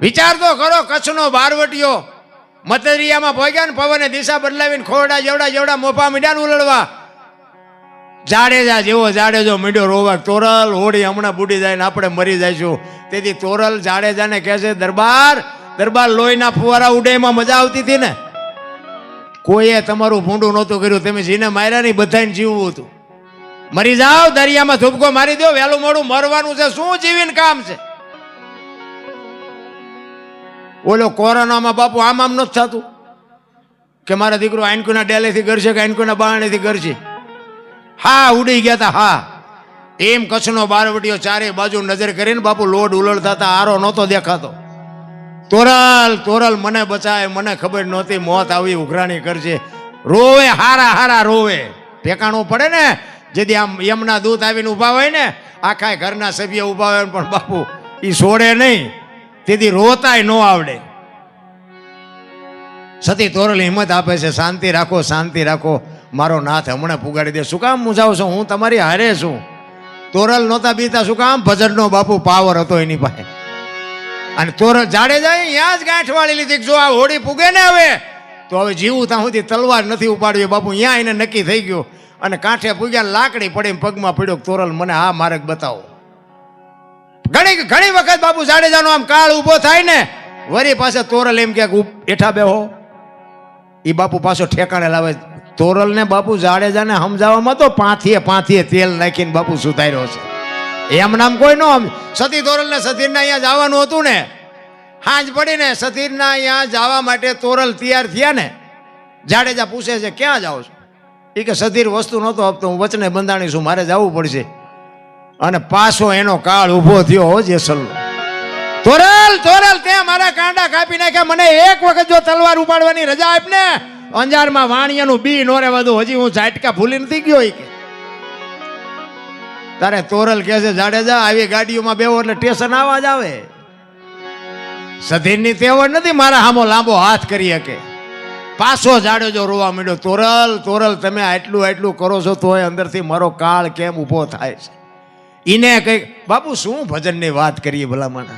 વિચાર તો કરો, કચ્છનો બારવટીયો મતરિયામાં ભોગ્યા ને પવને દિશા બદલાવીને ખોરડા જેવડા મોફા મીડ્યા ને ઉલળવા. જાડેજા જેવો જાડેજો મીડ્યો રોવા, તોરલ હોડી હમણાં બુડી જાય ને આપણે મરી જઈશું. તેથી તોરલ જાડેજાને કહે છે, દરબાર લોહીના ફુવારા ઉડે એમાં મજા આવતી હતી ને. કોઈએ તમારું ભૂંડું નહોતું કર્યું, તમે જીને માર્યા નહીં, બધાને જીવવું હતું. મરી જાઓ, દરિયામાં ધૂપકો મારી દો, વહેલું મોડું મરવાનું છે, શું જીવીને કામ છે. ઓલો કોરોનામાં બાપુ આમ નથી થતું કે મારા દીકરો આઈનકુના ડેલેથી કરશે કે આઈનકુના બારણેથી કરશે. હા ઉડી ગયા હતા. હા એમ કચ્છનો બારવટીયો ચારે બાજુ નજર કરીને બાપુ લોડ ઉલળતા હતા, આરો નહોતો દેખાતો. તોરલ મને બચાય, મને ખબર નહોતી મોત આવી ઉઘરાણી કરશે. રોવે, હારા રોવે. ઠેકાણું પડે ને, જેથી આમ યમના દૂત આવીને ઉભા હોય ને, આખા ઘરના સભ્ય ઉભા હોય પણ બાપુ એ છોડે નહીં, તેથી રોતાય ન આવડે. સતી તોરલ હિંમત આપે છે, શાંતિ રાખો, મારો નાથ હમણાં પુગાડી દે. શું કામ મૂંઝાવ છો, હું તમારી હારે છું. તોરલ નહોતા બીતા, શું કામ? ભજનનો બાપુ પાવર હતો એની પાસે. અને તોરલ જાડેજા અહીંયા જ ગાંઠ વાળી લીધી, જો આ હોડી પૂગે ને હવે તો હવે જીવું ત્યાં સુધી તલવાર નથી ઉપાડવી. બાપુ અહીંયા એને નક્કી થઈ ગયું અને કાંઠે પૂગ્યા, લાકડી પડી પગમાં પડ્યો. તોરલ મને હા માર્ગ બતાવો. ઘણી વખત બાપુ જાડેજાનો આમ કાળ ઉભો થાય ને, વરી પાસે તોરલ એમ કે એઠા બેહો, એ બાપુ પાછો ઠેકાણે લાવે. તોરલ ને બાપુ જાડેજાને સમજાવવામાં તો પાંથીએ તેલ નાખીને બાપુ સુધાર્યો છે. એમ નામ કોઈ નો. સતી તોરલ ને સતીરના અહીંયા જવાનું હતું ને, હાંજ પડીને સતીરના અહીંયા જવા માટે તોરલ તૈયાર થયા ને, જાડેજા પૂછે છે ક્યાં જાઓ છો? એ કે સતીર વસ્તુ નહોતો આપતો, હું વચને બંધાણી છું, મારે જવું પડશે. અને પાછો એનો કાળ ઉભો થયો હો જેસલનો. તોરલ તે મારા કાંડા કાપી નાખ્યા, મને એક વખત જો તલવાર ઉપાડવાની રજા આપ ને, અંજારમાં વાણિયાનું બી નો રહેવા દઉં, હજી હું ઝાટકા ભૂલી નથી ગયો. કે તારે તોરલ કહે છે જાડેજા આવી ગાડીઓમાં બેવો એટલે સ્ટેશન આવા જ આવે. સધીરની તેવડ નથી મારા હામો લાંબો હાથ કરી શકે. પાછો જાડેજો રોવા માંડ્યો, તોરલ તમે આટલું કરો છો તોય અંદરથી મારો કાળ કેમ ઊભો થાય છે. ઈને કઈ બાપુ શું ભજનની વાત કરીએ ભલામણ.